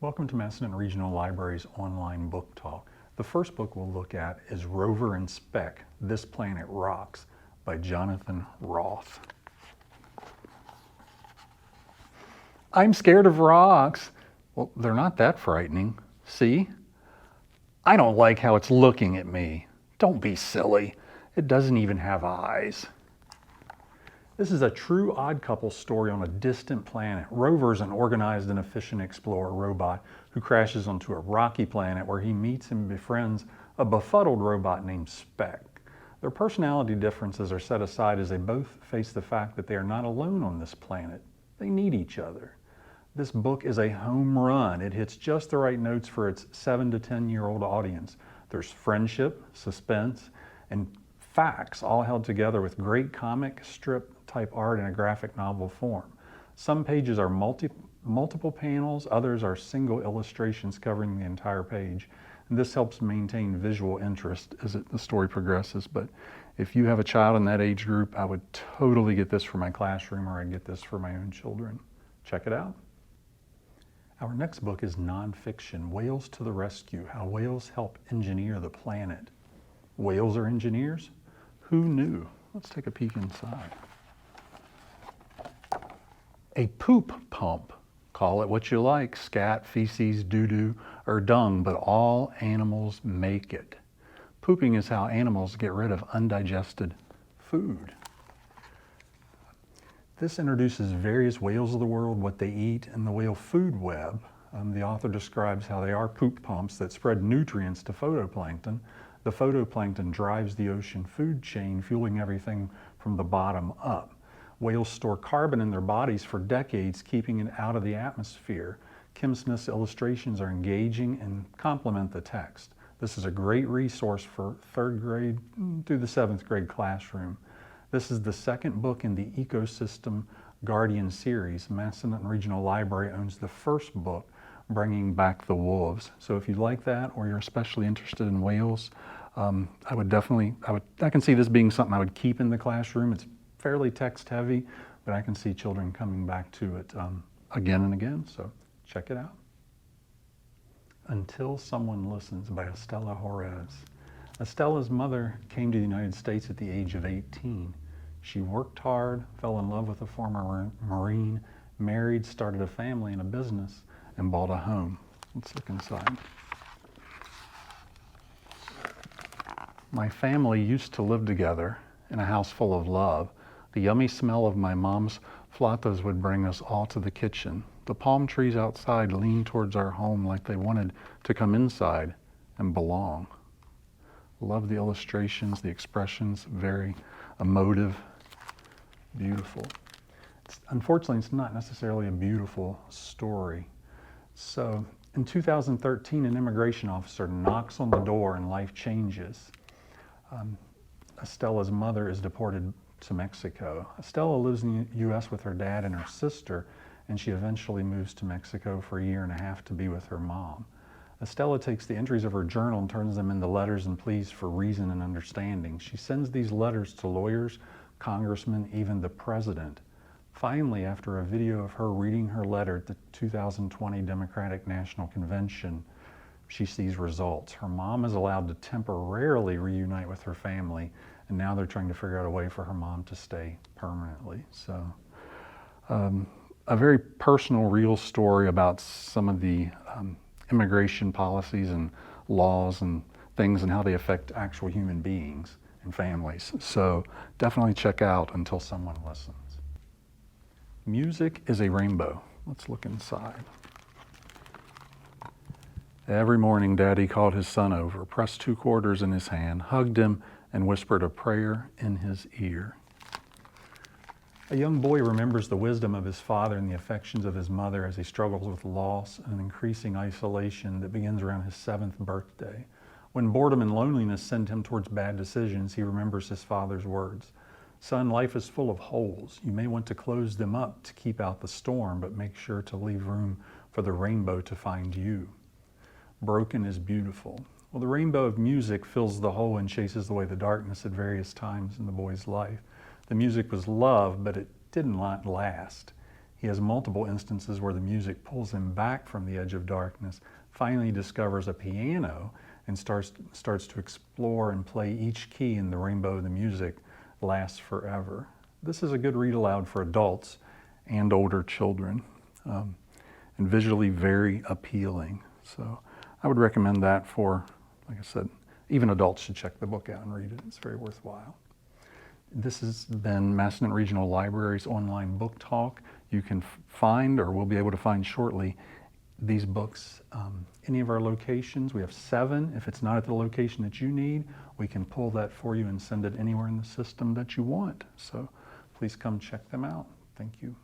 Welcome to Massanutten Regional Library's online book talk. The first book we'll look at is Rover and Speck, This Planet Rocks by Jonathan Roth. I'm scared of rocks. Well, they're not that frightening. See? I don't like how it's looking at me. Don't be silly. It doesn't even have eyes. This is a true odd couple story on a distant planet. Rover is an organized and efficient explorer robot who crashes onto a rocky planet where he meets and befriends a befuddled robot named Speck. Their personality differences are set aside as they both face the fact that they are not alone on this planet. They need each other. This book is a home run. It hits just the right notes for its 7 to 10-year-old audience. There's friendship, suspense, and facts all held together with great comic strip type art in a graphic novel form. Some pages are multiple panels, others are single illustrations covering the entire page. And this helps maintain visual interest as the story progresses. But if you have a child in that age group, I would totally get this for my classroom, or I'd get this for my own children. Check it out. Our next book is nonfiction, Whales to the Rescue, How Whales Help Engineer the Planet. Whales are engineers? Who knew? Let's take a peek inside. A poop pump. Call it what you like, scat, feces, doo-doo, or dung, but all animals make it. Pooping is how animals get rid of undigested food. This introduces various whales of the world, what they eat, and the whale food web. The author describes how they are poop pumps that spread nutrients to phytoplankton. The phytoplankton drives the ocean food chain, fueling everything from the bottom up. Whales store carbon in their bodies for decades, keeping it out of the atmosphere. Kim Smith's illustrations are engaging and complement the text. This is a great resource for 3rd grade through the 7th grade classroom. This is the second book in the Ecosystem Guardian series. Massanutten Regional Library owns the first book, Bringing Back the Wolves. So if you like that, or you're especially interested in whales, I can see this being something I would keep in the classroom. It's fairly text heavy, but I can see children coming back to it again and again, so check it out. Until Someone Listens by Estela Juarez. Estela's mother came to the United States at the age of 18. She worked hard, fell in love with a former Marine, married, started a family and a business, and bought a home. Let's look inside. My family used to live together in a house full of love. The yummy smell of my mom's flautas would bring us all to the kitchen. The palm trees outside leaned towards our home like they wanted to come inside and belong. Love the illustrations, the expressions, very emotive, beautiful. Unfortunately, it's not necessarily a beautiful story. So in 2013, an immigration officer knocks on the door and life changes. Estela's mother is deported to Mexico. Estela lives in the U.S. with her dad and her sister, and she eventually moves to Mexico for 1.5 years to be with her mom. Estela takes the entries of her journal and turns them into letters and pleas for reason and understanding. She sends these letters to lawyers, congressmen, even the president. Finally, after a video of her reading her letter at the 2020 Democratic National Convention, she sees results. Her mom is allowed to temporarily reunite with her family, and now they're trying to figure out a way for her mom to stay permanently. So, a very personal, real story about some of the immigration policies and laws and things and how they affect actual human beings and families. So definitely check out Until Someone Listens. Music is a Rainbow. Let's look inside. Every morning, Daddy called his son over, pressed 2 quarters in his hand, hugged him, and whispered a prayer in his ear. A young boy remembers the wisdom of his father and the affections of his mother as he struggles with loss and increasing isolation that begins around his 7th birthday. When boredom and loneliness send him towards bad decisions, he remembers his father's words. Son, life is full of holes. You may want to close them up to keep out the storm, but make sure to leave room for the rainbow to find you. Broken is beautiful. Well, the rainbow of music fills the hole and chases away the darkness at various times in the boy's life. The music was love, but it didn't last. He has multiple instances where the music pulls him back from the edge of darkness. Finally, he discovers a piano and starts to explore and play each key in the rainbow of the music lasts forever. This is a good read aloud for adults and older children, and visually very appealing. So I would recommend that for, like I said, even adults should check the book out and read it. It's very worthwhile. This has been Massanutten Regional Library's online book talk. You can find, or will be able to find shortly, these books any of our locations. We have 7. If it's not at the location that you need, we can pull that for you and send it anywhere in the system that you want. So please come check them out. Thank you.